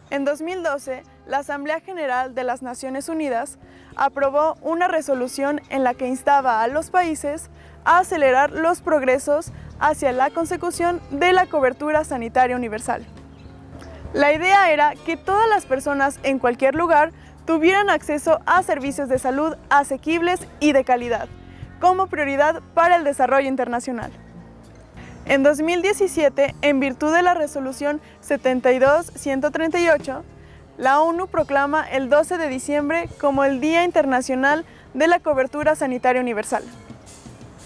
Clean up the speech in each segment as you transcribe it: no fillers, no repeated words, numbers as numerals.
En 2012, la Asamblea General de las Naciones Unidas aprobó una resolución en la que instaba a los países a acelerar los progresos hacia la consecución de la cobertura sanitaria universal. La idea era que todas las personas en cualquier lugar tuvieran acceso a servicios de salud asequibles y de calidad, como prioridad para el desarrollo internacional. En 2017, en virtud de la resolución 72-138, la ONU proclama el 12 de diciembre como el Día Internacional de la Cobertura Sanitaria Universal.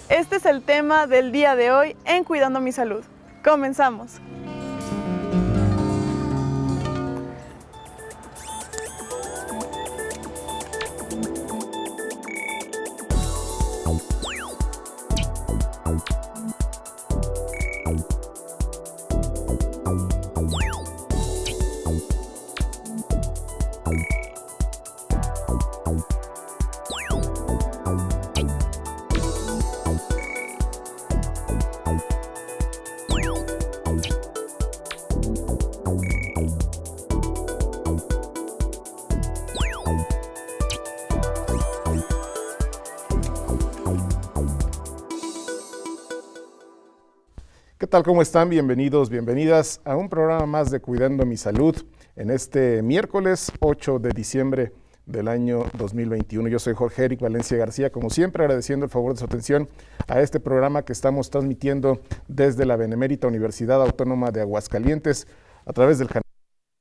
Este es el tema del día de hoy en Cuidando mi Salud. ¡Comenzamos! ¿Qué tal? ¿Cómo están? Bienvenidos, bienvenidas a un programa más de Cuidando mi Salud en este miércoles 8 de diciembre del año 2021. Yo soy Jorge Eric Valencia García, como siempre agradeciendo el favor de su atención a este programa que estamos transmitiendo desde la Benemérita Universidad Autónoma de Aguascalientes a través del canal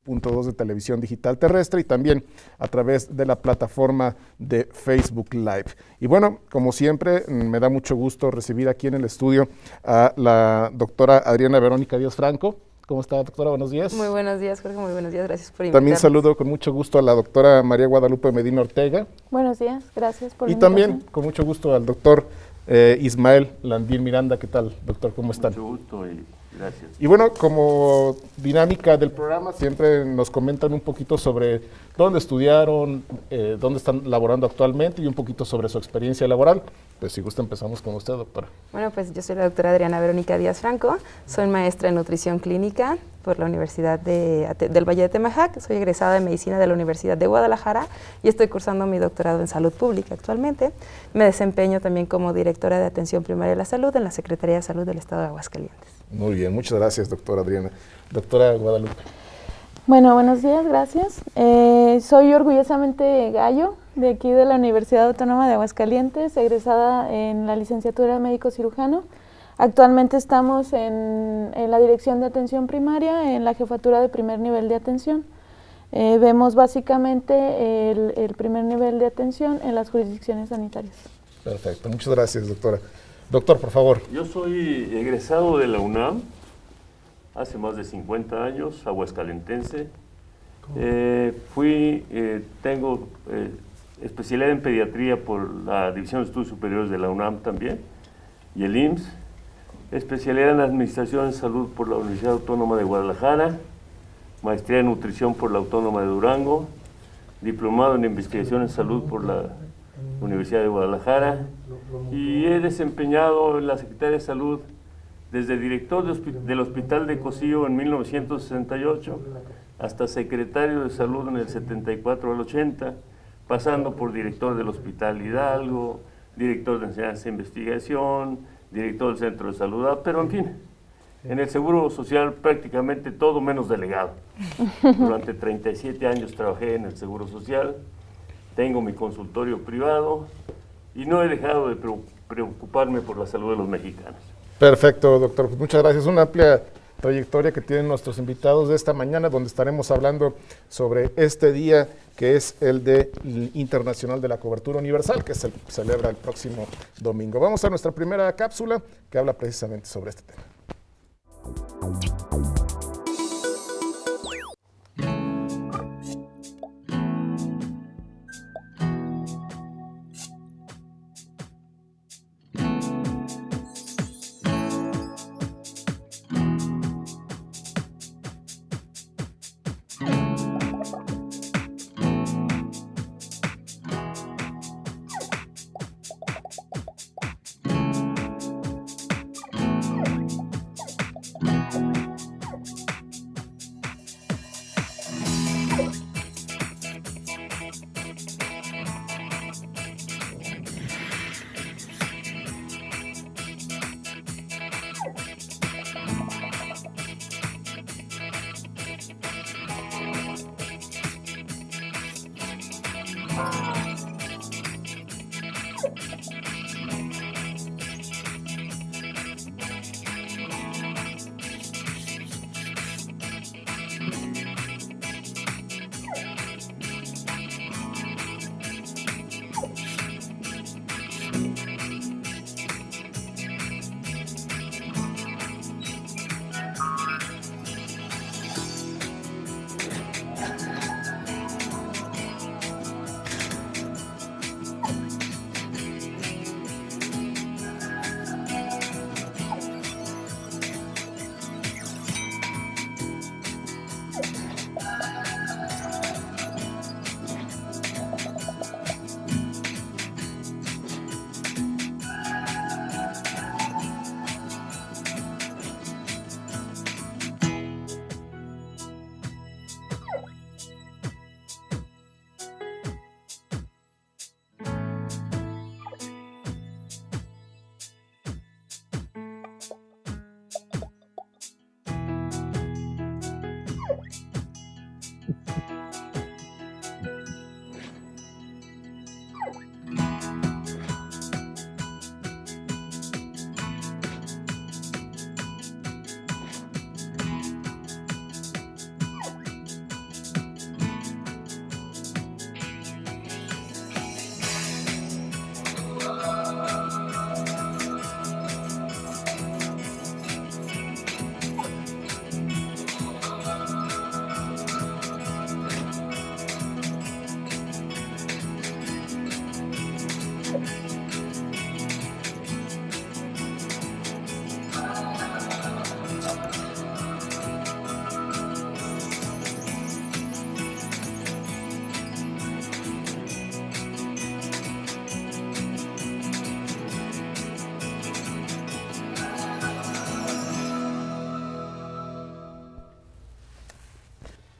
.2 de televisión digital terrestre y también a través de la plataforma de Facebook Live. Y bueno, como siempre, me da mucho gusto recibir aquí en el estudio a la doctora Adriana Verónica Díaz Franco. ¿Cómo está, doctora? Buenos días. Muy buenos días, Jorge. Muy buenos días. Gracias por invitarnos. También saludo con mucho gusto a la doctora María Guadalupe Medina Ortega. Buenos días, gracias por la invitación. Y también con mucho gusto al doctor Ismael Landín Miranda. ¿Qué tal, doctor? ¿Cómo están? Mucho gusto y gracias. Y bueno, como dinámica del programa, siempre nos comentan un poquito sobre dónde estudiaron, dónde están laborando actualmente y un poquito sobre su experiencia laboral. Pues si gusta empezamos con usted, doctora. Bueno, pues yo soy la doctora Adriana Verónica Díaz Franco, soy maestra en nutrición clínica por la Universidad del Valle de Temajac, soy egresada de medicina de la Universidad de Guadalajara y estoy cursando mi doctorado en salud pública actualmente. Me desempeño también como directora de atención primaria de la salud en la Secretaría de Salud del Estado de Aguascalientes. Muy bien, muchas gracias, doctora Adriana. Doctora Guadalupe. Bueno, buenos días, gracias. Soy orgullosamente gallo, de aquí de la Universidad Autónoma de Aguascalientes, egresada en la licenciatura de médico cirujano. Actualmente estamos en la dirección de atención primaria, en la jefatura de primer nivel de atención. Vemos básicamente el primer nivel de atención en las jurisdicciones sanitarias. Perfecto, muchas gracias, doctora. Doctor, por favor. Yo soy egresado de la UNAM hace más de 50 años, aguascalentense. Tengo especialidad en pediatría por la División de Estudios Superiores de la UNAM también y el IMSS. Especialidad en Administración en Salud por la Universidad Autónoma de Guadalajara. Maestría en Nutrición por la Autónoma de Durango. Diplomado en Investigación en Salud por la Universidad de Guadalajara. Y he desempeñado en la Secretaría de Salud desde director del Hospital de Cocío en 1968 hasta secretario de Salud en el 74 al 80, pasando por director del Hospital Hidalgo, director de Enseñanza e Investigación, director del Centro de Salud, pero en fin, en el Seguro Social prácticamente todo menos delegado. Durante 37 años trabajé en el Seguro Social, tengo mi consultorio privado y no he dejado de preocuparme por la salud de los mexicanos. Perfecto, doctor. Pues muchas gracias. Una amplia trayectoria que tienen nuestros invitados de esta mañana, donde estaremos hablando sobre este día que es el Internacional de la Cobertura Universal, que se celebra el próximo domingo. Vamos a nuestra primera cápsula que habla precisamente sobre este tema.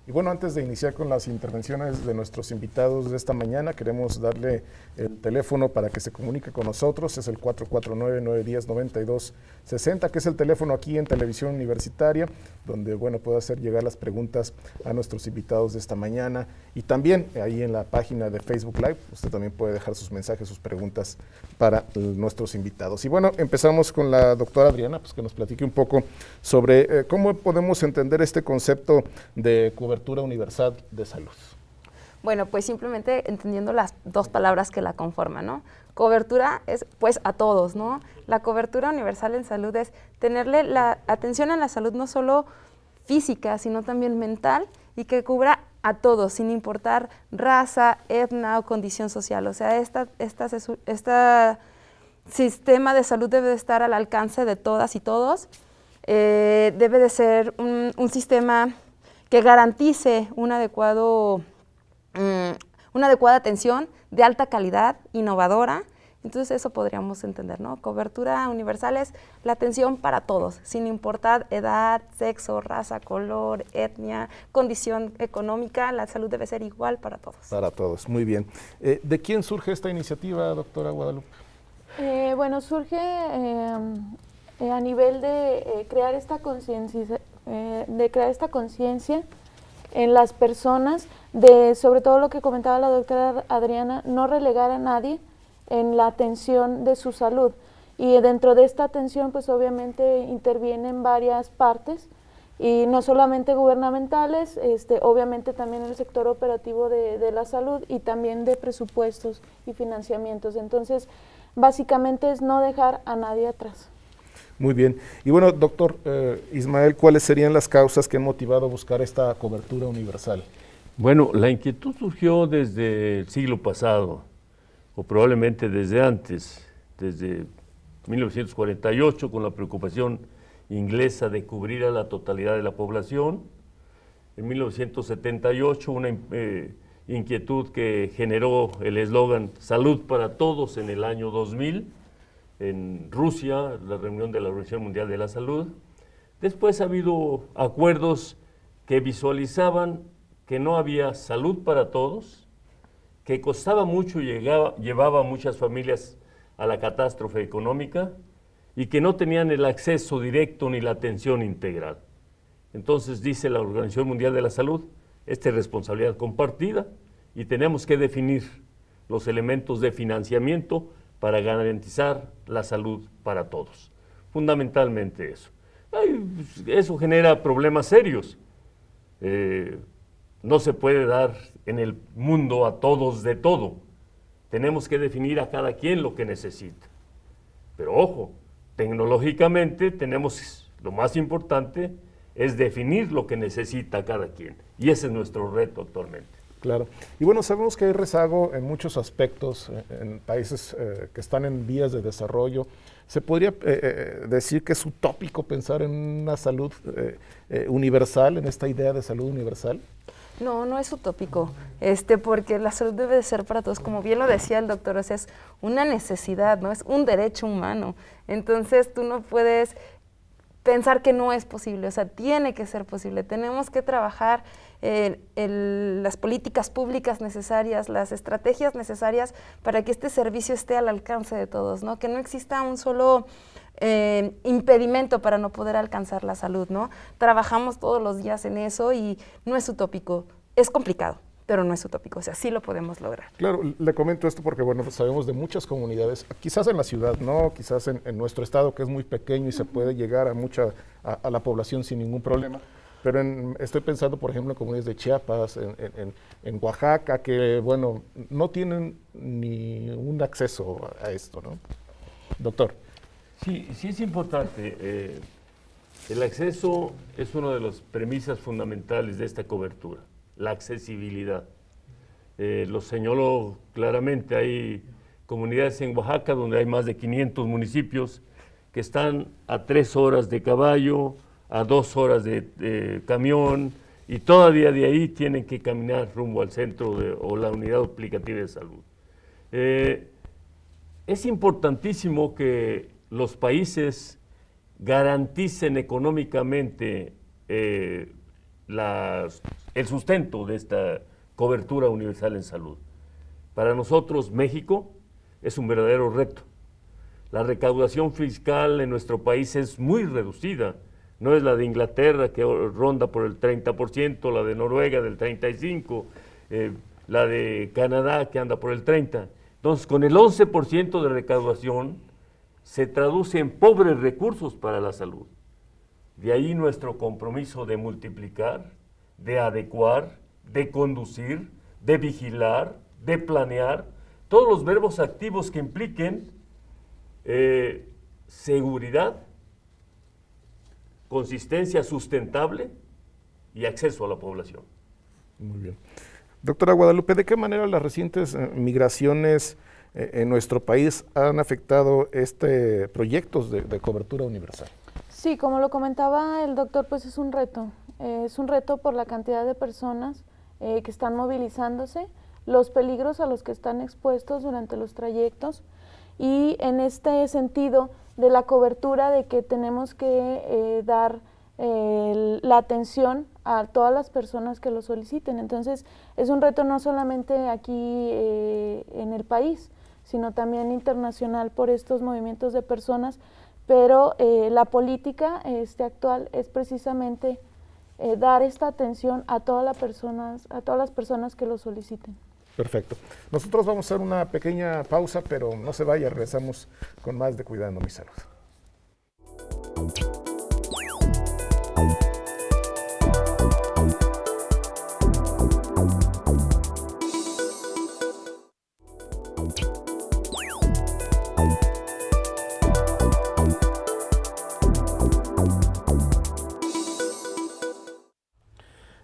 Y bueno, antes de iniciar con las intervenciones de nuestros invitados de esta mañana, queremos darle el teléfono para que se comunique con nosotros. Es el 449-910-9260, que es el teléfono aquí en Televisión Universitaria, donde, bueno, puede hacer llegar las preguntas a nuestros invitados de esta mañana. Y también ahí en la página de Facebook Live, usted también puede dejar sus mensajes, sus preguntas para nuestros invitados. Y bueno, empezamos con la doctora Adriana, pues que nos platique un poco sobre cómo podemos entender este concepto de cobertura universal de salud. Bueno, pues simplemente entendiendo las dos palabras que la conforman, ¿no? Cobertura es pues a todos, ¿no? La cobertura universal en salud es tenerle la atención a la salud no solo física, sino también mental, y que cubra a todos, sin importar raza, etnia o condición social. O sea, este sistema de salud debe de estar al alcance de todas y todos. Debe de ser un sistema que garantice una adecuada atención de alta calidad, innovadora. Entonces eso podríamos entender, ¿no? Cobertura universal es la atención para todos, sin importar edad, sexo, raza, color, etnia, condición económica, la salud debe ser igual para todos. Para todos, muy bien. ¿De quién surge esta iniciativa, doctora Guadalupe? Bueno, surge a nivel de crear esta conciencia, en las personas, de sobre todo lo que comentaba la doctora Adriana, no relegar a nadie en la atención de su salud. Y dentro de esta atención, pues obviamente intervienen varias partes, y no solamente gubernamentales, obviamente también el sector operativo de la salud, y también de presupuestos y financiamientos. Entonces, básicamente es no dejar a nadie atrás. Muy bien. Y bueno, doctor Ismael, ¿cuáles serían las causas que han motivado a buscar esta cobertura universal? Bueno, la inquietud surgió desde el siglo pasado, o probablemente desde antes, desde 1948, con la preocupación inglesa de cubrir a la totalidad de la población. En 1978, una inquietud que generó el eslogan Salud para Todos en el año 2000, en Rusia, la reunión de la Organización Mundial de la Salud. Después ha habido acuerdos que visualizaban que no había salud para todos, que costaba mucho y llevaba a muchas familias a la catástrofe económica, y que no tenían el acceso directo ni la atención integral. Entonces dice la Organización Mundial de la Salud, esta es responsabilidad compartida y tenemos que definir los elementos de financiamiento para garantizar la salud para todos. Fundamentalmente eso. Eso genera problemas serios. No se puede dar en el mundo a todos de todo. Tenemos que definir a cada quien lo que necesita. Pero ojo, tecnológicamente tenemos, lo más importante es definir lo que necesita cada quien. Y ese es nuestro reto actualmente. Claro. Y bueno, sabemos que hay rezago en muchos aspectos en países que están en vías de desarrollo. ¿Se podría decir que es utópico pensar en una salud universal, en esta idea de salud universal? No, no es utópico, porque la salud debe de ser para todos, como bien lo decía el doctor, o sea, es una necesidad, ¿no? Es un derecho humano. Entonces tú no puedes pensar que no es posible, o sea, tiene que ser posible. Tenemos que trabajar las políticas públicas necesarias, las estrategias necesarias para que este servicio esté al alcance de todos, ¿no? Que no exista un solo impedimento para no poder alcanzar la salud, ¿no? Trabajamos todos los días en eso y no es utópico, es complicado, pero no es utópico, o sea, sí lo podemos lograr. Claro, le comento esto porque, bueno, sabemos de muchas comunidades, quizás en la ciudad, no, quizás en nuestro estado que es muy pequeño y se puede llegar a la población sin ningún problema, pero estoy pensando, por ejemplo, en comunidades de Chiapas, en Oaxaca, que, bueno, no tienen ni un acceso a esto, ¿no? Doctor. Sí, sí es importante. El acceso es una de las premisas fundamentales de esta cobertura, la accesibilidad. Lo señaló claramente, hay comunidades en Oaxaca donde hay más de 500 municipios que están a 3 horas de caballo, a 2 horas de camión, y todavía de ahí tienen que caminar rumbo al centro o la unidad aplicativa de salud. Es importantísimo que los países garanticen económicamente el sustento de esta cobertura universal en salud. Para nosotros, México es un verdadero reto. La recaudación fiscal en nuestro país es muy reducida. No es la de Inglaterra, que ronda por el 30%, la de Noruega del 35%, la de Canadá, que anda por el 30%. Entonces, con el 11% de recaudación, se traduce en pobres recursos para la salud. De ahí nuestro compromiso de multiplicar, de adecuar, de conducir, de vigilar, de planear, todos los verbos activos que impliquen seguridad, consistencia sustentable y acceso a la población. Muy bien. Doctora Guadalupe, ¿de qué manera las recientes migraciones en nuestro país han afectado proyectos de cobertura universal? Sí, como lo comentaba el doctor, pues es un reto por la cantidad de personas que están movilizándose, los peligros a los que están expuestos durante los trayectos y en este sentido de la cobertura de que tenemos que dar la atención a todas las personas que lo soliciten. Entonces es un reto no solamente aquí en el país, sino también internacional por estos movimientos de personas, pero la política actual es precisamente dar esta atención a todas las personas que lo soliciten. Perfecto. Nosotros vamos a hacer una pequeña pausa, pero no se vaya, regresamos con más de Cuidando mi Salud.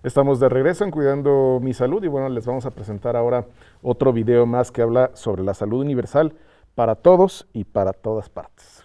Estamos de regreso en Cuidando mi Salud y bueno, les vamos a presentar ahora otro video más que habla sobre la salud universal para todos y para todas partes.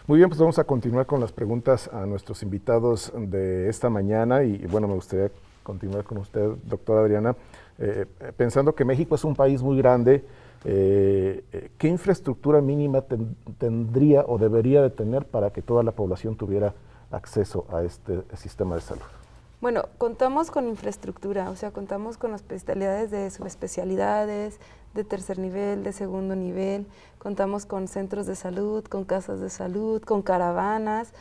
Muy bien, pues vamos a continuar con las preguntas a nuestros invitados de esta mañana y bueno, me gustaría continuar con usted, doctora Adriana, pensando que México es un país muy grande. ¿Qué infraestructura mínima tendría o debería de tener para que toda la población tuviera acceso a este sistema de salud? Bueno, contamos con infraestructura, o sea, contamos con especialidades de subespecialidades, de tercer nivel, de segundo nivel, contamos con centros de salud, con casas de salud, con caravanas.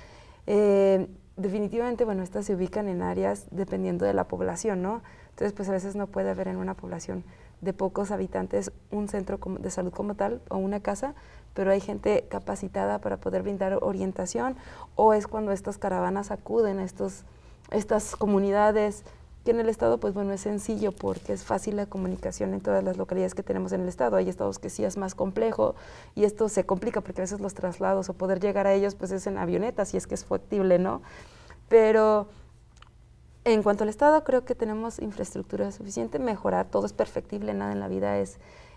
Definitivamente, bueno, estas se ubican en áreas dependiendo de la población, ¿no? Entonces, pues a veces no puede haber en una población de pocos habitantes un centro de salud como tal o una casa, pero hay gente capacitada para poder brindar orientación, o es cuando estas caravanas acuden a estas comunidades, que en el estado, pues bueno, es sencillo porque es fácil la comunicación en todas las localidades que tenemos en el estado. Hay estados que sí es más complejo y esto se complica porque a veces los traslados o poder llegar a ellos pues es en avioneta, si es que es factible, ¿no? Pero en cuanto al estado, creo que tenemos infraestructura suficiente. Mejorar, todo es perfectible, nada en la vida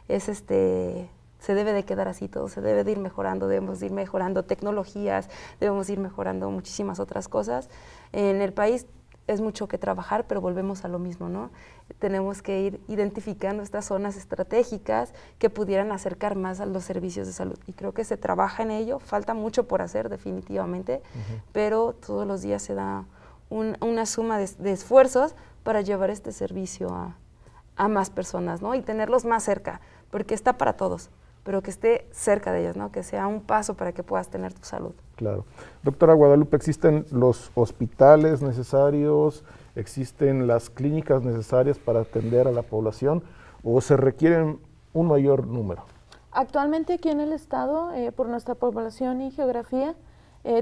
se debe de quedar así, todo se debe de ir mejorando, debemos de ir mejorando tecnologías, debemos ir mejorando muchísimas otras cosas. En el país es mucho que trabajar, pero volvemos a lo mismo, ¿no? Tenemos que ir identificando estas zonas estratégicas que pudieran acercar más a los servicios de salud. Y creo que se trabaja en ello, falta mucho por hacer definitivamente, pero todos los días se da una suma de esfuerzos para llevar este servicio a más personas, ¿no? Y tenerlos más cerca, porque está para todos, pero que esté cerca de ellos, ¿no? Que sea un paso para que puedas tener tu salud. Claro. Doctora Guadalupe, ¿existen los hospitales necesarios, existen las clínicas necesarias para atender a la población o se requieren un mayor número? Actualmente aquí en el estado, por nuestra población y geografía,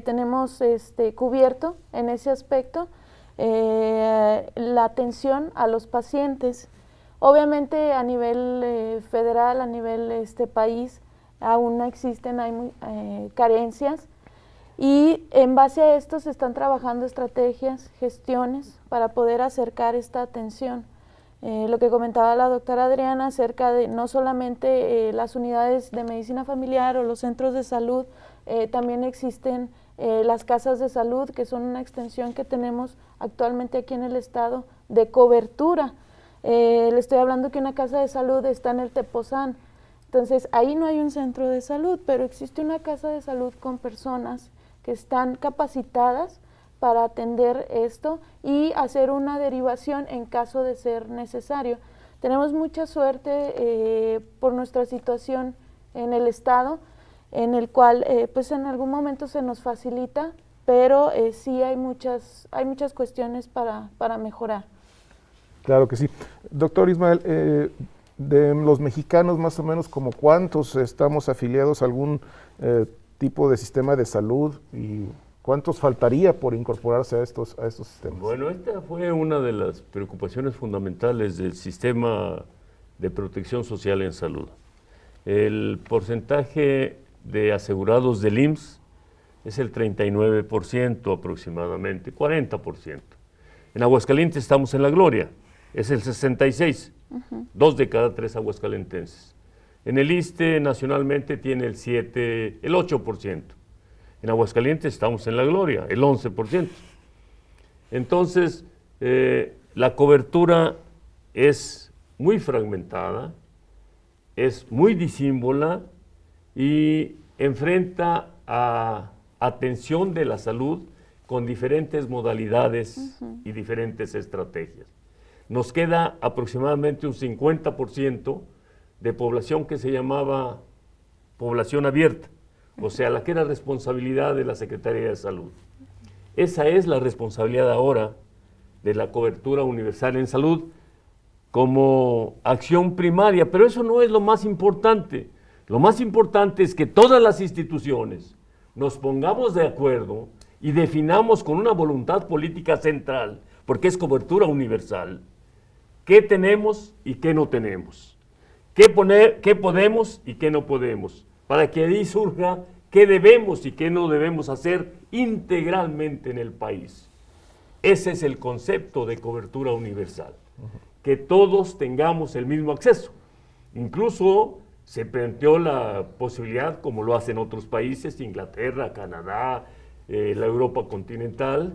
tenemos cubierto en ese aspecto la atención a los pacientes. Obviamente a nivel federal, a nivel país, aún no existen, hay carencias y en base a esto se están trabajando estrategias, gestiones para poder acercar esta atención. Lo que comentaba la doctora Adriana acerca de no solamente las unidades de medicina familiar o los centros de salud, también existen las casas de salud, que son una extensión que tenemos actualmente aquí en el estado de cobertura. Le estoy hablando que una casa de salud está en el Tepozán, entonces ahí no hay un centro de salud, pero existe una casa de salud con personas que están capacitadas para atender esto y hacer una derivación en caso de ser necesario. Tenemos mucha suerte por nuestra situación en el estado, en el cual pues en algún momento se nos facilita, pero sí hay muchas cuestiones para mejorar. Claro que sí. Doctor Ismael, de los mexicanos más o menos, ¿como cuántos estamos afiliados a algún tipo de sistema de salud y cuántos faltaría por incorporarse a estos sistemas? Bueno, esta fue una de las preocupaciones fundamentales del sistema de protección social en salud. El porcentaje de asegurados del IMSS es el 39% aproximadamente, 40%. En Aguascalientes estamos en la gloria, es el 66%, 2 de cada 3 aguascalentenses. En el ISSSTE nacionalmente tiene el 8%. En Aguascalientes estamos en la gloria, el 11%. Entonces, la cobertura es muy fragmentada, es muy disímbola y enfrenta a atención de la salud con diferentes modalidades y diferentes estrategias. Nos queda aproximadamente un 50% de población que se llamaba población abierta, o sea, la que era responsabilidad de la Secretaría de Salud. Esa es la responsabilidad ahora de la cobertura universal en salud como acción primaria, pero eso no es lo más importante. Lo más importante es que todas las instituciones nos pongamos de acuerdo y definamos con una voluntad política central, porque es cobertura universal, qué tenemos y qué no tenemos, qué podemos y qué no podemos, para que ahí surja qué debemos y qué no debemos hacer integralmente en el país. Ese es el concepto de cobertura universal, que todos tengamos el mismo acceso. Incluso Se planteó la posibilidad, como lo hacen otros países, Inglaterra, Canadá, la Europa continental,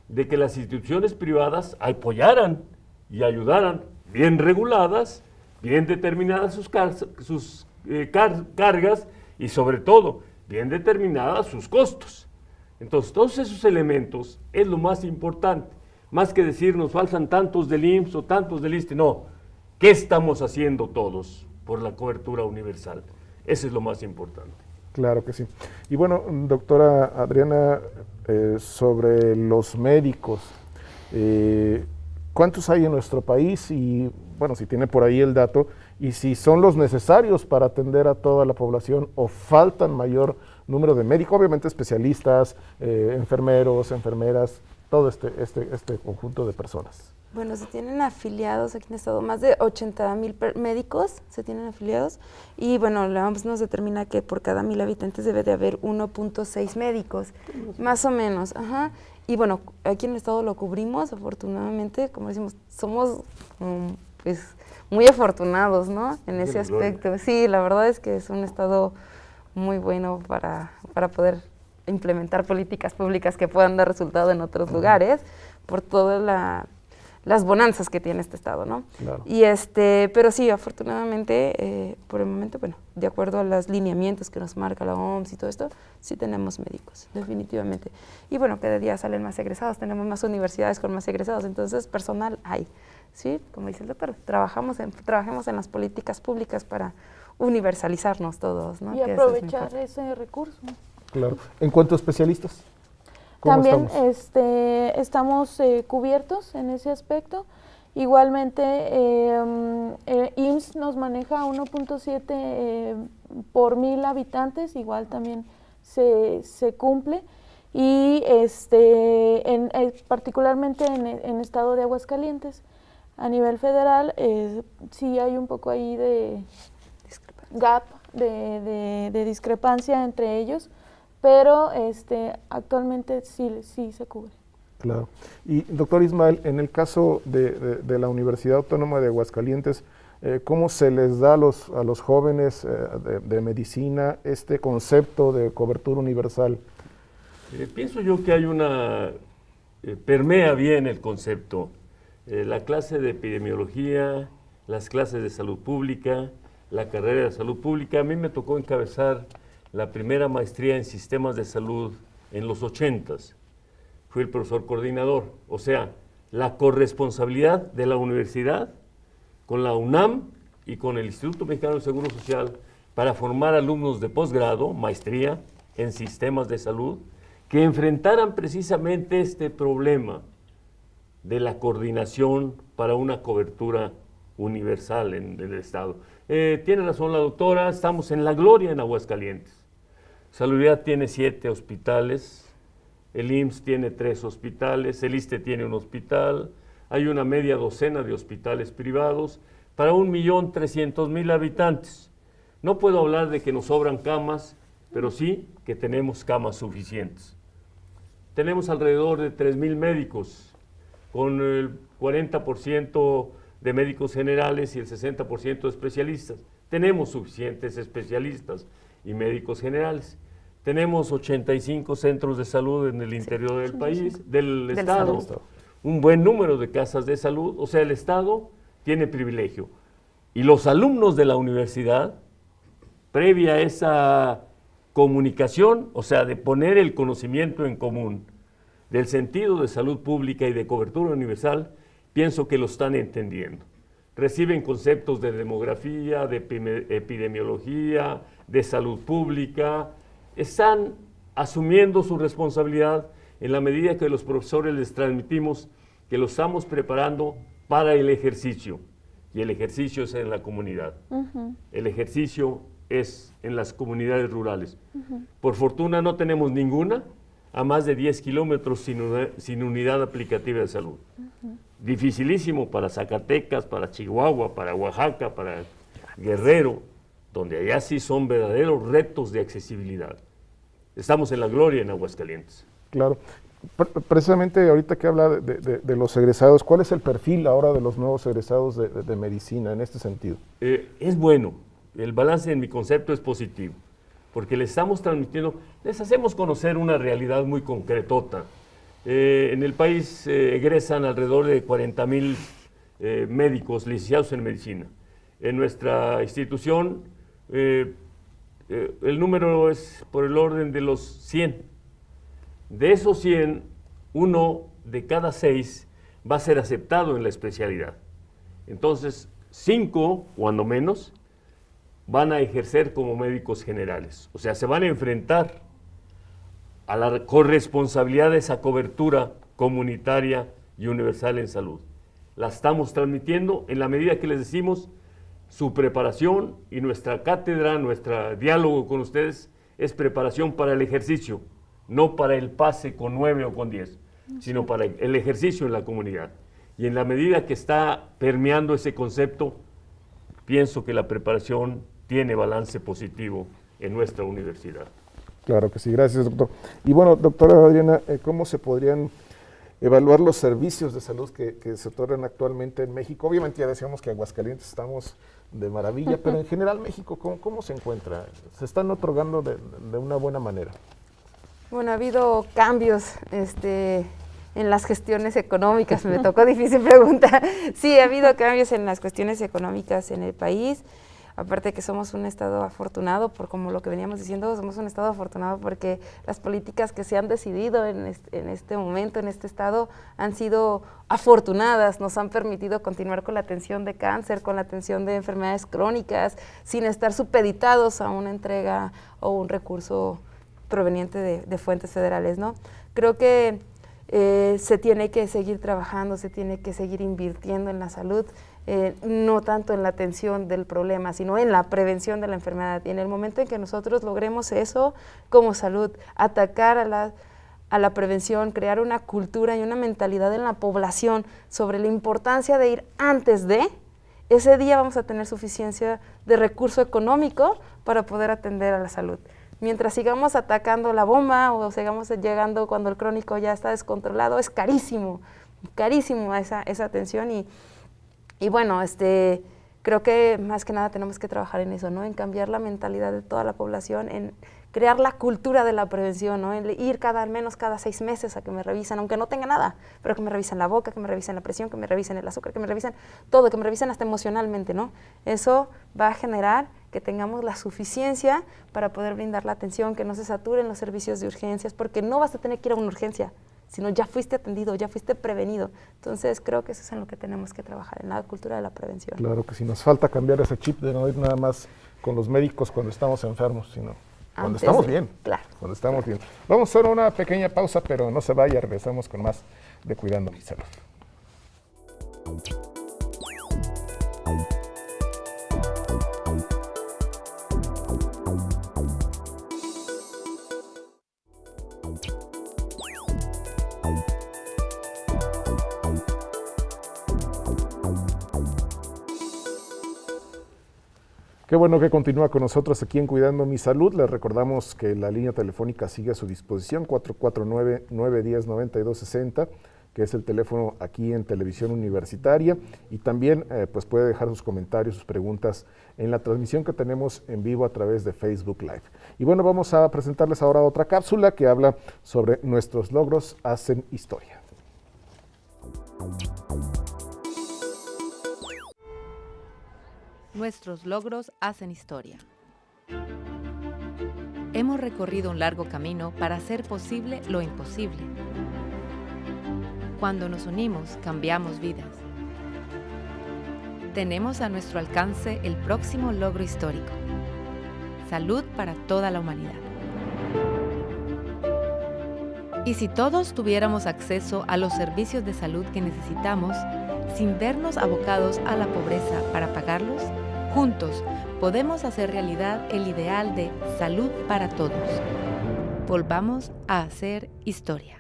de que las instituciones privadas apoyaran y ayudaran, bien reguladas, bien determinadas sus cargas y sobre todo, bien determinadas sus costos. Entonces, todos esos elementos es lo más importante, más que decir nos faltan tantos del IMSS o tantos del ISSSTE, no, ¿qué estamos haciendo todos por la cobertura universal? Eso es lo más importante. Claro que sí. Y bueno, doctora Adriana, sobre los médicos, ¿cuántos hay en nuestro país? Y bueno, si tiene por ahí el dato, y si son los necesarios para atender a toda la población o faltan mayor número de médicos, obviamente especialistas, enfermeros, enfermeras, todo este conjunto de personas. Bueno, se tienen afiliados aquí en el estado, más de 80,000 médicos se tienen afiliados y bueno, la OMS nos determina que por cada 1,000 habitantes debe de haber 1.6 médicos, más o menos, ajá. Y bueno, aquí en el estado lo cubrimos, afortunadamente, como decimos, somos pues muy afortunados, ¿no? En ese aspecto. Sí, la verdad es que es un estado muy bueno para poder implementar políticas públicas que puedan dar resultado en otros lugares, por todas las bonanzas que tiene este estado, ¿no? Claro. Y pero sí, afortunadamente, por el momento, bueno, de acuerdo a los lineamientos que nos marca la OMS y todo esto, sí tenemos médicos, definitivamente. Y bueno, cada día salen más egresados, tenemos más universidades con más egresados, entonces personal hay, ¿sí? Como dice el doctor, trabajamos en las políticas públicas para universalizarnos todos, ¿no? Y aprovechar ese recurso. Claro. ¿En cuanto a especialistas? También estamos cubiertos en ese aspecto. Igualmente, IMSS nos maneja 1.7 por 1,000 habitantes, igual también se cumple. Y particularmente en estado de Aguascalientes, a nivel federal, sí hay un poco ahí de gap, de discrepancia entre ellos, pero actualmente sí se cubre. Claro. Y doctor Ismael, en el caso de la Universidad Autónoma de Aguascalientes, ¿cómo se les da a los jóvenes de medicina este concepto de cobertura universal? Pienso yo que hay permea bien el concepto. La clase de epidemiología, las clases de salud pública, la carrera de salud pública, a mí me tocó encabezar la primera maestría en sistemas de salud en los 80s. Fui el profesor coordinador, o sea, la corresponsabilidad de la universidad con la UNAM y con el Instituto Mexicano del Seguro Social para formar alumnos de posgrado, maestría en sistemas de salud, que enfrentaran precisamente este problema de la coordinación para una cobertura universal en el Estado. Tiene razón la doctora, estamos en la gloria en Aguascalientes. Salubridad tiene 7 hospitales, el IMSS tiene 3 hospitales, el ISSSTE tiene un hospital, hay una media docena de hospitales privados para 1.300.000 habitantes. No puedo hablar de que nos sobran camas, pero sí que tenemos camas suficientes. Tenemos alrededor de 3,000 médicos, con el 40% de médicos generales y el 60% de especialistas. Tenemos suficientes especialistas y médicos generales. Tenemos 85 centros de salud en el interior del país, del Estado, un buen número de casas de salud, o sea, el Estado tiene privilegio. Y los alumnos de la universidad, previa a esa comunicación, o sea, de poner el conocimiento en común del sentido de salud pública y de cobertura universal, pienso que lo están entendiendo. Reciben conceptos de demografía, de epidemiología, de salud pública, están asumiendo su responsabilidad en la medida que los profesores les transmitimos que los estamos preparando para el ejercicio, y el ejercicio es en la comunidad. El ejercicio es en las comunidades rurales. Por fortuna no tenemos ninguna a más de 10 kilómetros sin unidad aplicativa de salud. Dificilísimo para Zacatecas, para Chihuahua, para Oaxaca, para Guerrero, donde allá sí son verdaderos retos de accesibilidad. Estamos en la gloria en Aguascalientes. Claro. Precisamente ahorita que habla de los egresados, ¿cuál es el perfil ahora de los nuevos egresados de medicina en este sentido? Es bueno. el balance en mi concepto es positivo, porque les estamos transmitiendo, les hacemos conocer una realidad muy concretota. En el país egresan alrededor de 40,000 médicos licenciados en medicina. En nuestra institución el número es por el orden de los 100. De esos 100, 1 de cada 6 va a ser aceptado en la especialidad. Entonces, 5, cuando menos, van a ejercer como médicos generales. O sea, se van a enfrentar a la corresponsabilidad de esa cobertura comunitaria y universal en salud. La estamos transmitiendo en la medida que les decimos su preparación, y nuestra cátedra, nuestro diálogo con ustedes es preparación para el ejercicio, no para el pase con 9 o con 10, sino para el ejercicio en la comunidad. Y en la medida que está permeando ese concepto, pienso que la preparación tiene balance positivo en nuestra universidad. Claro que sí, gracias, doctor. Y bueno, doctora Adriana, ¿cómo se podrían evaluar los servicios de salud que se otorgan actualmente en México? Obviamente ya decíamos que Aguascalientes estamos de maravilla, pero en general México, ¿cómo se encuentra? ¿Se están otorgando de una buena manera? Bueno, ha habido cambios en las gestiones económicas, me tocó difícil pregunta. Sí, ha habido cambios en las cuestiones económicas en el país. Aparte que somos un estado afortunado, por como lo que veníamos diciendo, somos un estado afortunado porque las políticas que se han decidido en este momento, en este estado, han sido afortunadas, nos han permitido continuar con la atención de cáncer, con la atención de enfermedades crónicas, sin estar supeditados a una entrega o un recurso proveniente de fuentes federales, ¿no? Creo que se tiene que seguir trabajando, se tiene que seguir invirtiendo en la salud, no tanto en la atención del problema, sino en la prevención de la enfermedad. Y en el momento en que nosotros logremos eso como salud, atacar a la prevención, crear una cultura y una mentalidad en la población sobre la importancia de ir antes de, ese día vamos a tener suficiencia de recurso económico para poder atender a la salud. Mientras sigamos atacando la bomba o sigamos llegando cuando el crónico ya está descontrolado, es carísimo esa atención y bueno, creo que más que nada tenemos que trabajar en eso, ¿no? En cambiar la mentalidad de toda la población, en crear la cultura de la prevención, ¿no? En ir al menos cada 6 meses a que me revisen, aunque no tenga nada, pero que me revisen la boca, que me revisen la presión, que me revisen el azúcar, que me revisen todo, que me revisen hasta emocionalmente, ¿no? Eso va a generar que tengamos la suficiencia para poder brindar la atención, que no se saturen los servicios de urgencias, porque no vas a tener que ir a una urgencia, sino ya fuiste atendido, ya fuiste prevenido. Entonces creo que eso es en lo que tenemos que trabajar, en la cultura de la prevención. Claro que sí, nos falta cambiar ese chip de no ir nada más con los médicos cuando estamos enfermos, sino cuando estamos bien. Claro. Cuando estamos bien. Vamos a hacer una pequeña pausa, pero no se vaya, regresamos con más de Cuidando mi Salud. Qué bueno que continúa con nosotros aquí en Cuidando mi Salud. Les recordamos que la línea telefónica sigue a su disposición, 449-910-9260, que es el teléfono aquí en Televisión Universitaria, y también pues puede dejar sus comentarios, sus preguntas en la transmisión que tenemos en vivo a través de Facebook Live. Y bueno, vamos a presentarles ahora otra cápsula que habla sobre nuestros logros hacen historia. Nuestros logros hacen historia. Hemos recorrido un largo camino para hacer posible lo imposible. Cuando nos unimos, cambiamos vidas. Tenemos a nuestro alcance el próximo logro histórico: salud para toda la humanidad. Y si todos tuviéramos acceso a los servicios de salud que necesitamos, sin vernos abocados a la pobreza para pagarlos, juntos podemos hacer realidad el ideal de salud para todos. Volvamos a hacer historia.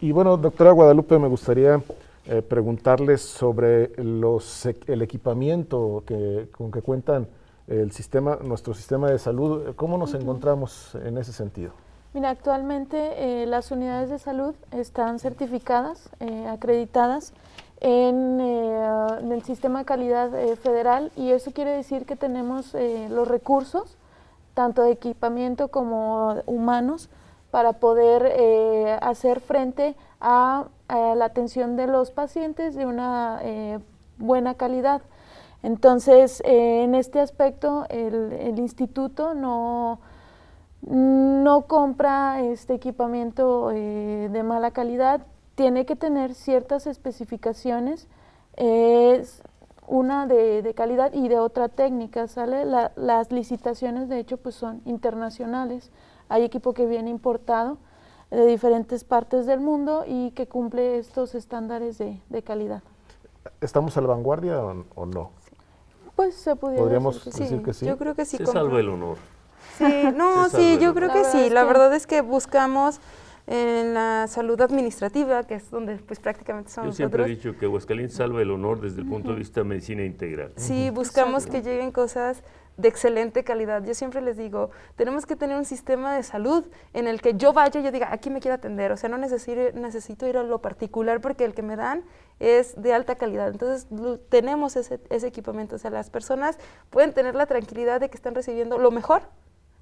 Y bueno, doctora Guadalupe, me gustaría preguntarles sobre el equipamiento con que cuentan nuestro sistema de salud. ¿Cómo nos encontramos en ese sentido? Mira, actualmente las unidades de salud están certificadas, acreditadas en el sistema de calidad federal, y eso quiere decir que tenemos los recursos, tanto de equipamiento como humanos, para poder hacer frente a la atención de los pacientes de una buena calidad. Entonces, en este aspecto, el instituto no compra equipamiento de mala calidad, tiene que tener ciertas especificaciones, una de calidad y de otra técnica, ¿sale? Las licitaciones, de hecho, pues son internacionales. Hay equipo que viene importado de diferentes partes del mundo y que cumple estos estándares de calidad. ¿Estamos a la vanguardia o no? Pues se pudiera ¿Podríamos decir decir que sí? Yo creo que sí. Se salva el honor. Sí, no, Se sí, salva yo el creo honor. que sí. La verdad es que buscamos en la salud administrativa, que es donde pues prácticamente Yo somos siempre he nosotros. dicho que Aguascalientes salva el honor desde el punto de vista de medicina integral. Sí, buscamos que lleguen cosas de excelente calidad. Yo siempre les digo, tenemos que tener un sistema de salud en el que yo vaya y yo diga, aquí me quiero atender, o sea, no necesito ir a lo particular porque el que me dan es de alta calidad. Entonces, tenemos ese equipamiento, o sea, las personas pueden tener la tranquilidad de que están recibiendo lo mejor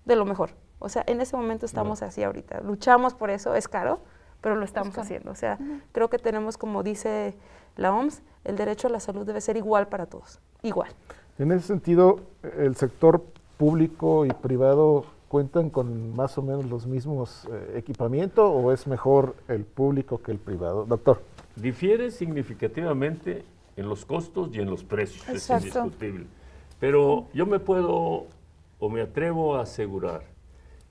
de lo mejor. O sea, en ese momento estamos así ahorita. Luchamos por eso, es caro, pero lo estamos haciendo. O sea, creo que tenemos, como dice la OMS, el derecho a la salud debe ser igual para todos, igual. En ese sentido, ¿el sector público y privado cuentan con más o menos los mismos equipamiento o es mejor el público que el privado? Doctor. Difiere significativamente en los costos y en los precios, Exacto. es indiscutible. Pero yo me puedo o me atrevo a asegurar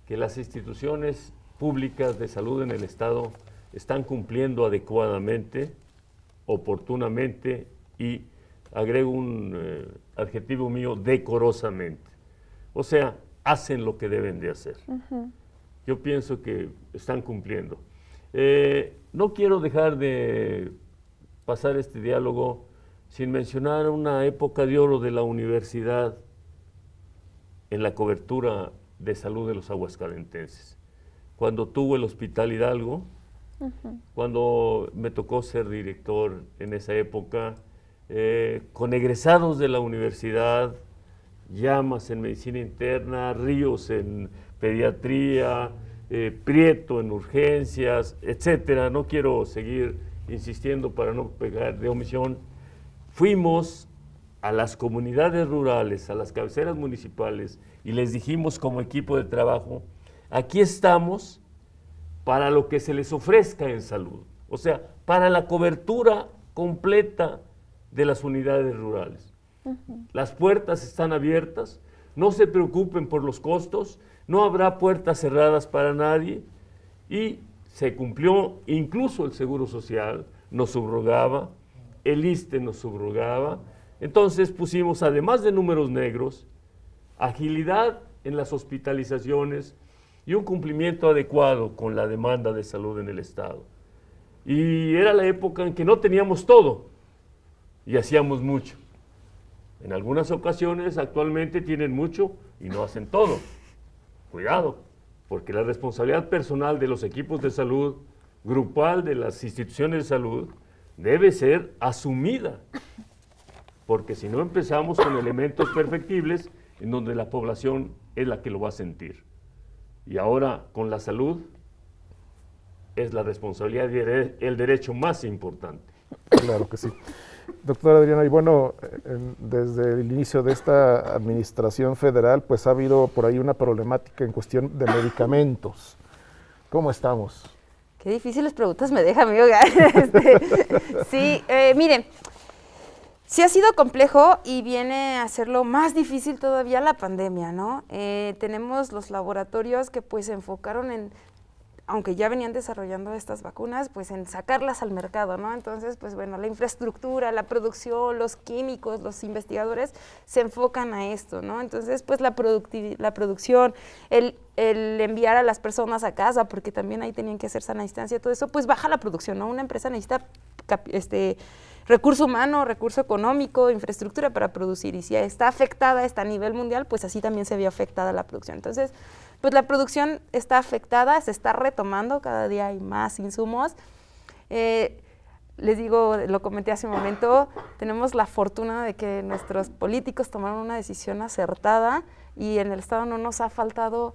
que las instituciones públicas de salud en el Estado están cumpliendo adecuadamente, oportunamente y, agrego un adjetivo mío, decorosamente. O sea, hacen lo que deben de hacer. Yo pienso que están cumpliendo. No quiero dejar de pasar este diálogo sin mencionar una época de oro de la universidad en la cobertura de salud de los aguascalentenses. Cuando tuvo el Hospital Hidalgo, cuando me tocó ser director en esa época, con egresados de la universidad, Llamas en medicina interna, Ríos en pediatría, Prieto en urgencias, etcétera. No quiero seguir insistiendo para no pegar de omisión. Fuimos a las comunidades rurales, a las cabeceras municipales, y les dijimos como equipo de trabajo, aquí estamos para lo que se les ofrezca en salud, o sea, para la cobertura completa de las unidades rurales. Las puertas están abiertas, no se preocupen por los costos, no habrá puertas cerradas para nadie, y se cumplió. Incluso el Seguro Social nos subrogaba, el ISSSTE nos subrogaba. Entonces pusimos, además de números negros, agilidad en las hospitalizaciones y un cumplimiento adecuado con la demanda de salud en el Estado. Y era la época en que no teníamos todo y hacíamos mucho. En algunas ocasiones actualmente tienen mucho y no hacen todo. Cuidado, porque la responsabilidad personal de los equipos de salud, grupal de las instituciones de salud, debe ser asumida. Porque si no empezamos con elementos perfectibles en donde la población es la que lo va a sentir. Y ahora con la salud es la responsabilidad y el derecho más importante. Claro que sí. Doctora Adriana, y bueno, desde el inicio de esta administración federal, pues ha habido por ahí una problemática en cuestión de medicamentos. ¿Cómo estamos? Qué difíciles preguntas me deja, amigo. Sí, miren, sí ha sido complejo y viene a hacerlo más difícil todavía la pandemia, ¿no? Tenemos los laboratorios que pues se enfocaron en, aunque ya venían desarrollando estas vacunas, pues en sacarlas al mercado, ¿no? Entonces, pues bueno, la infraestructura, la producción, los químicos, los investigadores se enfocan a esto, ¿no? Entonces, pues la producción, el enviar a las personas a casa, porque también ahí tenían que hacer sana distancia, todo eso, pues baja la producción, ¿no? Una empresa necesita recurso humano, recurso económico, infraestructura para producir, y si está afectada, está a nivel mundial, pues así también se vio afectada la producción. Entonces, pues la producción está afectada, se está retomando, cada día hay más insumos. les digo, lo comenté hace un momento, tenemos la fortuna de que nuestros políticos tomaron una decisión acertada y en el Estado no nos ha faltado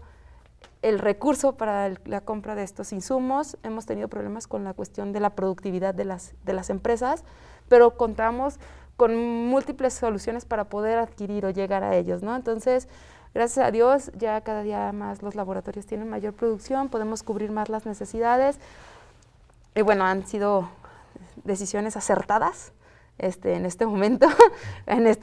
el recurso para la compra de estos insumos. Hemos tenido problemas con la cuestión de la productividad de las empresas, pero contamos con múltiples soluciones para poder adquirir o llegar a ellos, ¿no? Entonces, gracias a Dios, ya cada día más los laboratorios tienen mayor producción, podemos cubrir más las necesidades. Y bueno, han sido decisiones acertadas en este momento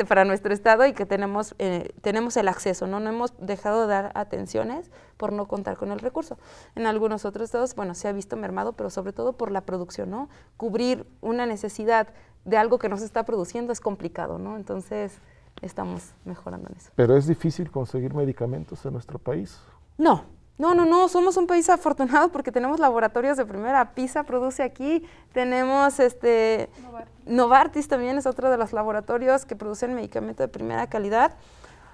para nuestro estado, y que tenemos el acceso, ¿no? No hemos dejado de dar atenciones por no contar con el recurso. En algunos otros estados, bueno, se ha visto mermado, pero sobre todo por la producción, ¿no? Cubrir una necesidad de algo que no se está produciendo es complicado, ¿no? Entonces, estamos mejorando en eso. ¿Pero es difícil conseguir medicamentos en nuestro país? No, somos un país afortunado porque tenemos laboratorios de primera. PISA produce aquí, tenemos Novartis también es otro de los laboratorios que producen medicamento de primera calidad.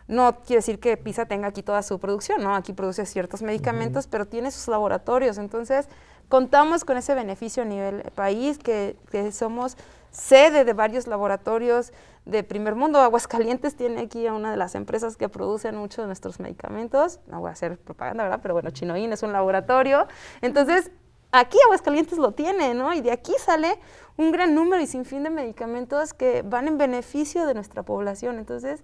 No quiere decir que PISA tenga aquí toda su producción, ¿no? Aquí produce ciertos medicamentos, pero tiene sus laboratorios. Entonces, contamos con ese beneficio a nivel país, que somos sede de varios laboratorios de primer mundo. Aguascalientes tiene aquí a una de las empresas que producen muchos de nuestros medicamentos. No voy a hacer propaganda, ¿verdad? Pero bueno, Chinoín es un laboratorio. Entonces, aquí Aguascalientes lo tiene, ¿no? Y de aquí sale un gran número y sinfín de medicamentos que van en beneficio de nuestra población. Entonces,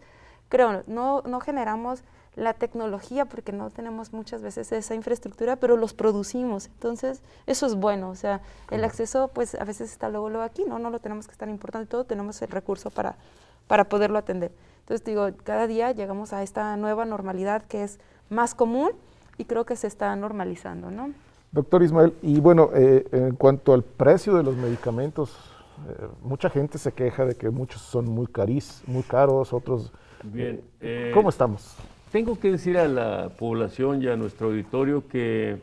creo, no generamos la tecnología porque no tenemos muchas veces esa infraestructura, pero los producimos. Entonces, eso es bueno. O sea, el acceso, pues, a veces está luego aquí, ¿no? No lo tenemos que estar importando todo, tenemos el recurso para poderlo atender. Entonces, digo, cada día llegamos a esta nueva normalidad que es más común y creo que se está normalizando, ¿no? Doctor Ismael, y bueno, en cuanto al precio de los medicamentos, mucha gente se queja de que muchos son muy caros, otros... Bien. ¿Cómo estamos? Tengo que decir a la población y a nuestro auditorio que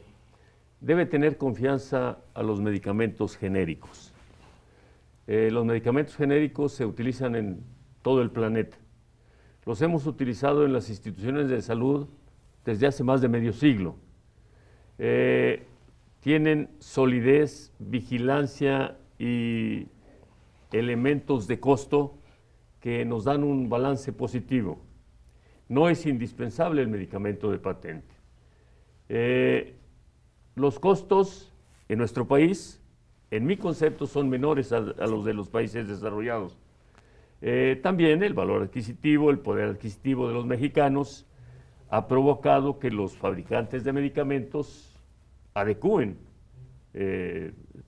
debe tener confianza a los medicamentos genéricos. Los medicamentos genéricos se utilizan en todo el planeta. Los hemos utilizado en las instituciones de salud desde hace más de medio siglo. Tienen solidez, vigilancia y elementos de costo que nos dan un balance positivo. No es indispensable el medicamento de patente. Los costos en nuestro país, en mi concepto, son menores a los de los países desarrollados. También el valor adquisitivo, el poder adquisitivo de los mexicanos ha provocado que los fabricantes de medicamentos adecúen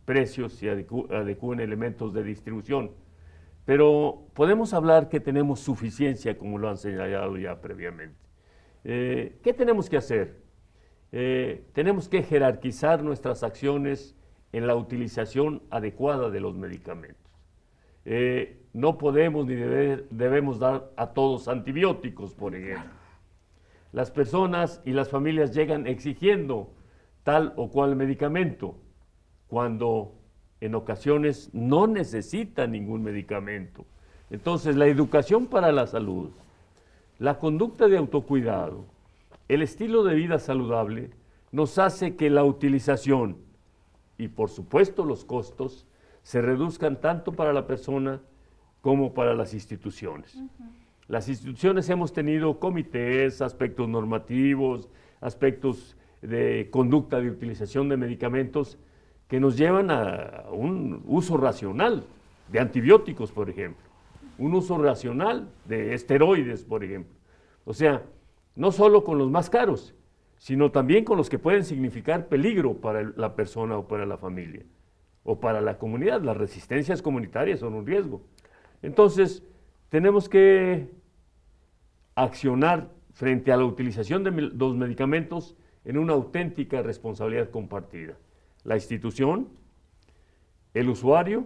precios y adecúen elementos de distribución. Pero podemos hablar que tenemos suficiencia, como lo han señalado ya previamente. ¿Qué tenemos que hacer? Tenemos que jerarquizar nuestras acciones en la utilización adecuada de los medicamentos. No podemos ni debemos dar a todos antibióticos, por ejemplo. Las personas y las familias llegan exigiendo tal o cual medicamento, cuando en ocasiones no necesita ningún medicamento. Entonces, la educación para la salud, la conducta de autocuidado, el estilo de vida saludable nos hace que la utilización y, por supuesto, los costos se reduzcan tanto para la persona como para las instituciones. Las instituciones hemos tenido comités, aspectos normativos, aspectos de conducta de utilización de medicamentos que nos llevan a un uso racional de antibióticos, por ejemplo, un uso racional de esteroides, por ejemplo. O sea, no solo con los más caros, sino también con los que pueden significar peligro para la persona o para la familia o para la comunidad. Las resistencias comunitarias son un riesgo. Entonces, tenemos que accionar frente a la utilización de los medicamentos en una auténtica responsabilidad compartida. La institución, el usuario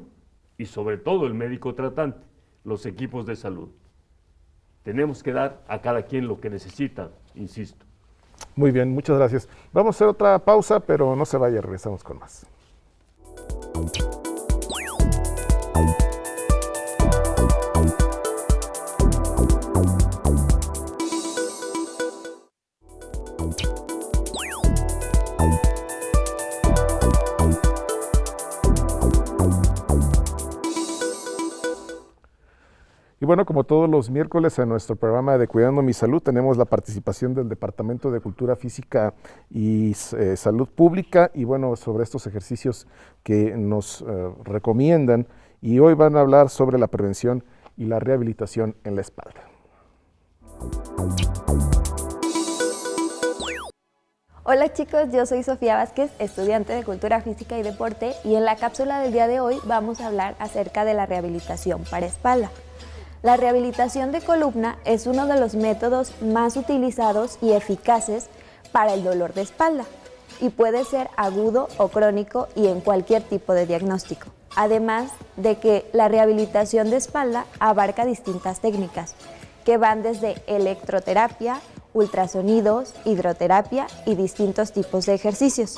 y sobre todo el médico tratante, los equipos de salud. Tenemos que dar a cada quien lo que necesita, insisto. Muy bien, muchas gracias. Vamos a hacer otra pausa, pero no se vaya, regresamos con más. bueno, como todos los miércoles en nuestro programa de Cuidando mi Salud, tenemos la participación del Departamento de Cultura Física y Salud Pública, y bueno, sobre estos ejercicios que nos recomiendan, y hoy van a hablar sobre la prevención y la rehabilitación en la espalda. Hola chicos, yo soy Sofía Vázquez, estudiante de Cultura Física y Deporte, y en la cápsula del día de hoy vamos a hablar acerca de la rehabilitación para espalda. La rehabilitación de columna es uno de los métodos más utilizados y eficaces para el dolor de espalda y puede ser agudo o crónico y en cualquier tipo de diagnóstico. Además de que la rehabilitación de espalda abarca distintas técnicas que van desde electroterapia, ultrasonidos, hidroterapia y distintos tipos de ejercicios.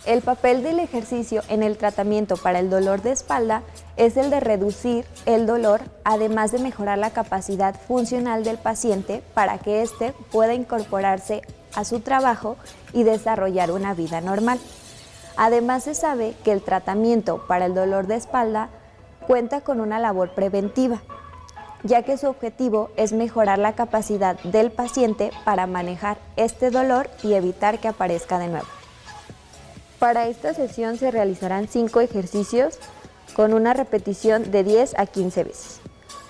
El papel del ejercicio en el tratamiento para el dolor de espalda es el de reducir el dolor, además de mejorar la capacidad funcional del paciente para que éste pueda incorporarse a su trabajo y desarrollar una vida normal. Además, se sabe que el tratamiento para el dolor de espalda cuenta con una labor preventiva, ya que su objetivo es mejorar la capacidad del paciente para manejar este dolor y evitar que aparezca de nuevo. Para esta sesión se realizarán 5 ejercicios con una repetición de 10 a 15 veces.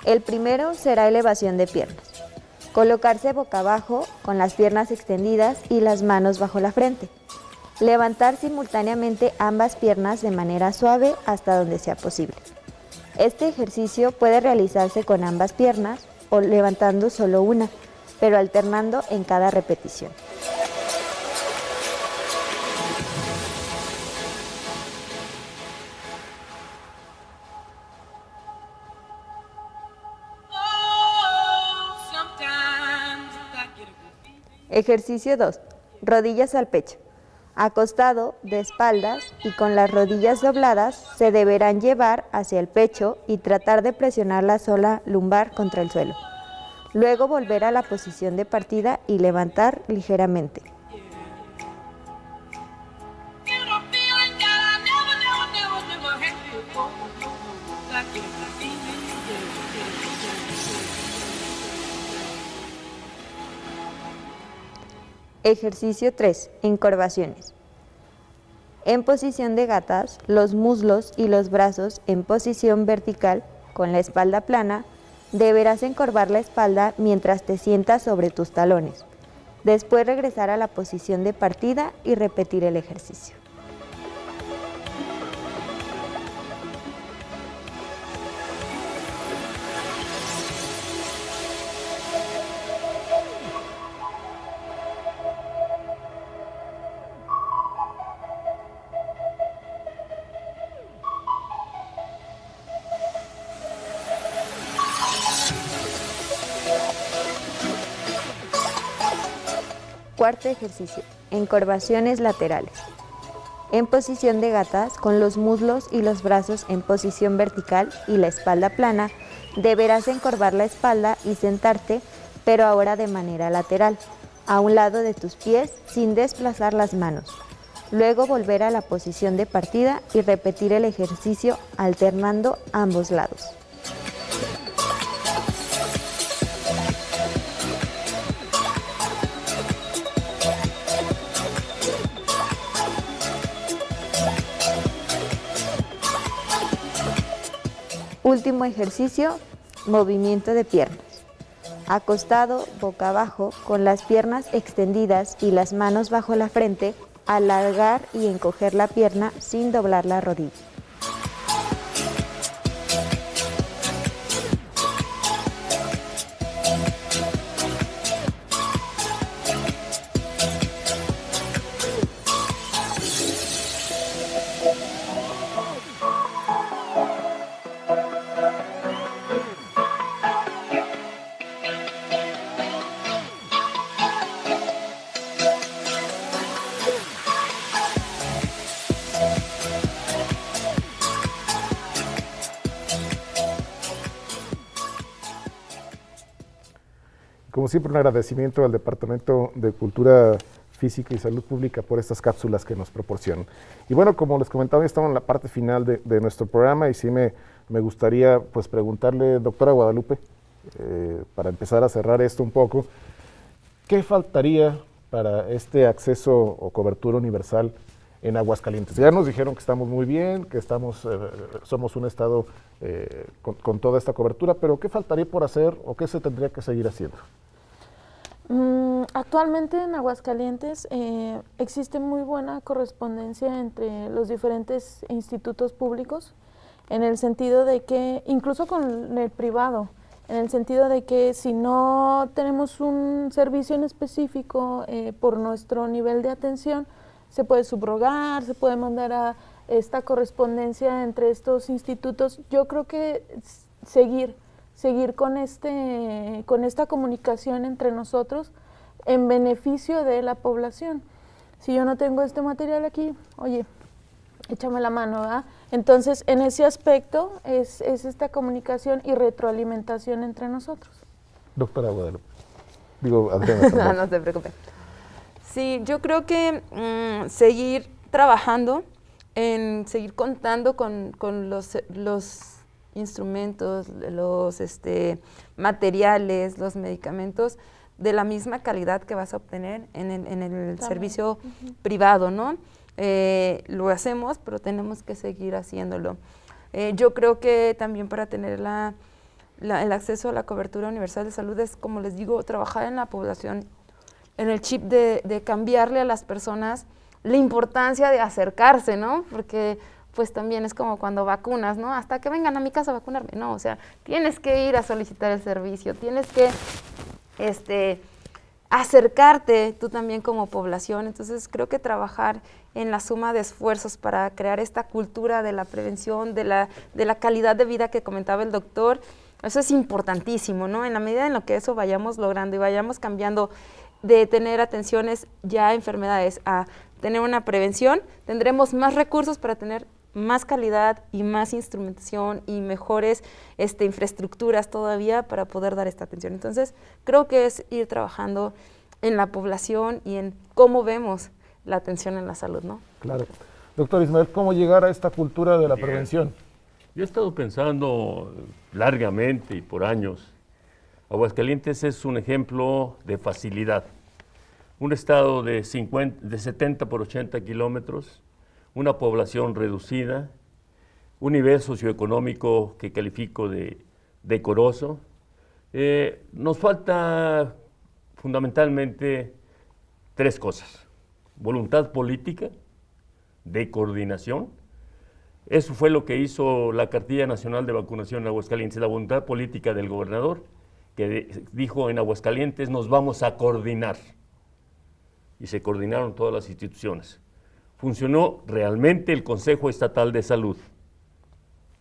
El primero será elevación de piernas. Colocarse boca abajo con las piernas extendidas y las manos bajo la frente. Levantar simultáneamente ambas piernas de manera suave hasta donde sea posible. Este ejercicio puede realizarse con ambas piernas o levantando solo una, pero alternando en cada repetición. Ejercicio 2. Rodillas al pecho. Acostado, de espaldas y con las rodillas dobladas, se deberán llevar hacia el pecho y tratar de presionar la zona lumbar contra el suelo. Luego volver a la posición de partida y levantar ligeramente. Ejercicio 3. Encorvaciones. En posición de gatas, los muslos y los brazos en posición vertical, con la espalda plana, deberás encorvar la espalda mientras te sientas sobre tus talones. Después regresar a la posición de partida y repetir el ejercicio. Cuarto ejercicio, encorvaciones laterales. En posición de gatas, con los muslos y los brazos en posición vertical y la espalda plana, deberás encorvar la espalda y sentarte, pero ahora de manera lateral, a un lado de tus pies sin desplazar las manos. Luego volver a la posición de partida y repetir el ejercicio alternando ambos lados. Último ejercicio, movimiento de piernas. Acostado, boca abajo, con las piernas extendidas y las manos bajo la frente, alargar y encoger la pierna sin doblar la rodilla. Como siempre, un agradecimiento al Departamento de Cultura Física y Salud Pública por estas cápsulas que nos proporcionan. Y bueno, como les comentaba, estamos en la parte final de nuestro programa y sí me me gustaría pues preguntarle, doctora Guadalupe, para empezar a cerrar esto un poco, ¿qué faltaría para este acceso o cobertura universal en Aguascalientes? Ya nos dijeron que estamos muy bien, que somos un estado con toda esta cobertura, pero ¿qué faltaría por hacer o qué se tendría que seguir haciendo? Actualmente en Aguascalientes existe muy buena correspondencia entre los diferentes institutos públicos, en el sentido de que, incluso con el privado, en el sentido de que si no tenemos un servicio en específico por nuestro nivel de atención, se puede subrogar, se puede mandar a esta correspondencia entre estos institutos. Yo creo que seguir con esta comunicación entre nosotros en beneficio de la población. Si yo no tengo este material aquí, oye, échame la mano, ¿verdad? Entonces, en ese aspecto es esta comunicación y retroalimentación entre nosotros. Doctora Guadalupe. Digo, Adriana. No se preocupe. Sí, yo creo que seguir trabajando, en seguir contando con los instrumentos, los materiales, los medicamentos de la misma calidad que vas a obtener en el servicio privado, ¿no? Lo hacemos, pero tenemos que seguir haciéndolo. Yo creo que también para tener el acceso a la cobertura universal de salud es, como les digo, trabajar en la población, en el chip de cambiarle a las personas la importancia de acercarse, ¿no? Porque pues también es como cuando vacunas, ¿no? Hasta que vengan a mi casa a vacunarme. No, o sea, tienes que ir a solicitar el servicio, tienes que acercarte tú también como población. Entonces creo que trabajar en la suma de esfuerzos para crear esta cultura de la prevención, de la calidad de vida que comentaba el doctor, eso es importantísimo, ¿no? En la medida en lo que eso vayamos logrando y vayamos cambiando de tener atenciones ya a enfermedades a tener una prevención, tendremos más recursos para tener más calidad y más instrumentación y mejores infraestructuras todavía para poder dar esta atención. Entonces, creo que es ir trabajando en la población y en cómo vemos la atención en la salud, ¿no? Claro. Doctor Ismael, ¿cómo llegar a esta cultura de la prevención? Yo he estado pensando largamente y por años. Aguascalientes es un ejemplo de facilidad. Un estado de 70 por 80 kilómetros, una población reducida, un nivel socioeconómico que califico de decoroso. Nos falta fundamentalmente tres cosas: voluntad política, de coordinación. Eso fue lo que hizo la Cartilla Nacional de Vacunación en Aguascalientes, la voluntad política del gobernador, que dijo en Aguascalientes nos vamos a coordinar. Y se coordinaron todas las instituciones. Funcionó realmente el Consejo Estatal de Salud.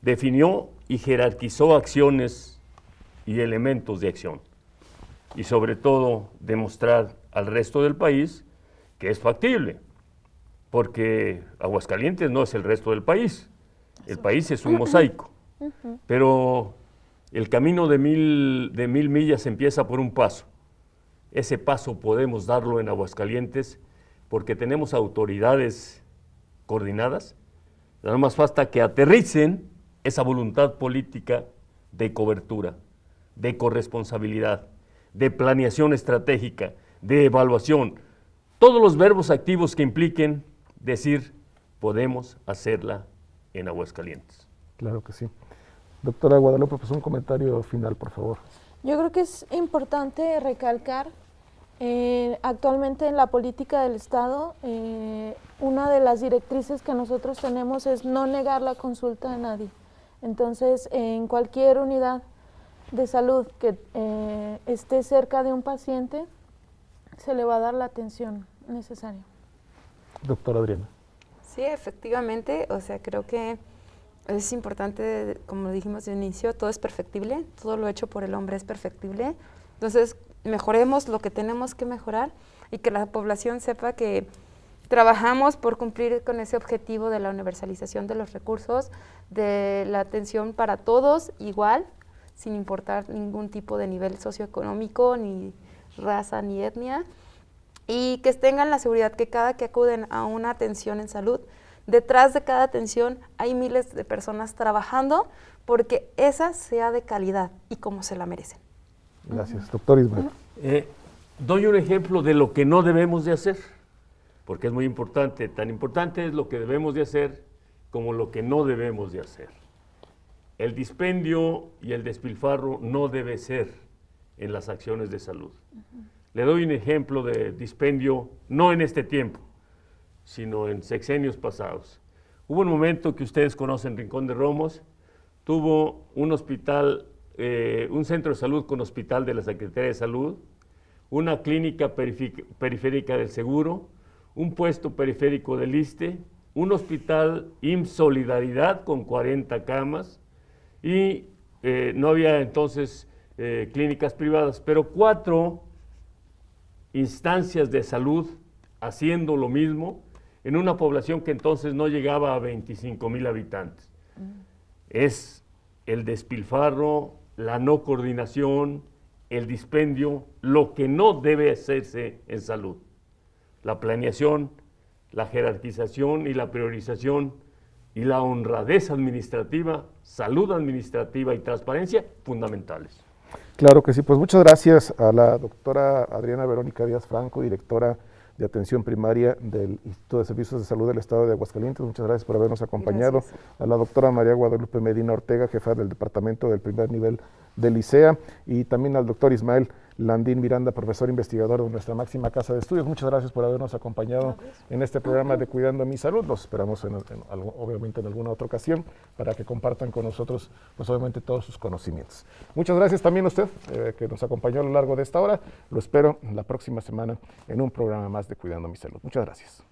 Definió y jerarquizó acciones y elementos de acción. Y sobre todo demostrar al resto del país que es factible, porque Aguascalientes no es el resto del país. El país es un mosaico. Pero el camino de mil millas empieza por un paso. Ese paso podemos darlo en Aguascalientes porque tenemos autoridades coordinadas. Nada más falta que aterricen esa voluntad política de cobertura, de corresponsabilidad, de planeación estratégica, de evaluación. Todos los verbos activos que impliquen decir podemos hacerla en Aguascalientes. Claro que sí. Doctora Guadalupe, pues un comentario final, por favor. Yo creo que es importante recalcar, actualmente en la política del Estado, una de las directrices que nosotros tenemos es no negar la consulta a nadie. Entonces, en cualquier unidad de salud que esté cerca de un paciente, se le va a dar la atención necesaria. Doctora Adriana. Sí, efectivamente, o sea, creo que es importante, como dijimos de inicio, todo es perfectible, todo lo hecho por el hombre es perfectible. Entonces, mejoremos lo que tenemos que mejorar y que la población sepa que trabajamos por cumplir con ese objetivo de la universalización de los recursos, de la atención para todos igual, sin importar ningún tipo de nivel socioeconómico, ni raza, ni etnia, y que tengan la seguridad que cada que acuden a una atención en salud detrás de cada atención hay miles de personas trabajando porque esa sea de calidad y como se la merecen. Gracias. Doctor Ismael. Doy un ejemplo de lo que no debemos de hacer, porque es muy importante. Tan importante es lo que debemos de hacer como lo que no debemos de hacer. El dispendio y el despilfarro no debe ser en las acciones de salud. Le doy un ejemplo de dispendio, no en este tiempo, sino en sexenios pasados. Hubo un momento que ustedes conocen, Rincón de Romos, tuvo un hospital, un centro de salud con hospital de la Secretaría de Salud, una clínica periférica del Seguro, un puesto periférico del ISSSTE, un hospital IMSS Solidaridad con 40 camas y no había entonces clínicas privadas, pero 4 instancias de salud haciendo lo mismo en una población que entonces no llegaba a 25,000 habitantes. Es el despilfarro, la no coordinación, el dispendio, lo que no debe hacerse en salud. La planeación, la jerarquización y la priorización y la honradez administrativa, salud administrativa y transparencia, fundamentales. Claro que sí, pues muchas gracias a la doctora Adriana Verónica Díaz Franco, directora de Atención Primaria del Instituto de Servicios de Salud del Estado de Aguascalientes. Muchas gracias por habernos acompañado. Gracias. A la doctora María Guadalupe Medina Ortega, jefa del Departamento del Primer Nivel del ICEA, y también al doctor Ismael Landín Miranda, profesor investigador de nuestra máxima casa de estudios. Muchas gracias por habernos acompañado en este programa de Cuidando Mi Salud. Los esperamos obviamente en alguna otra ocasión para que compartan con nosotros, pues obviamente, todos sus conocimientos. Muchas gracias también a usted que nos acompañó a lo largo de esta hora. Lo espero la próxima semana en un programa más de Cuidando Mi Salud. Muchas gracias.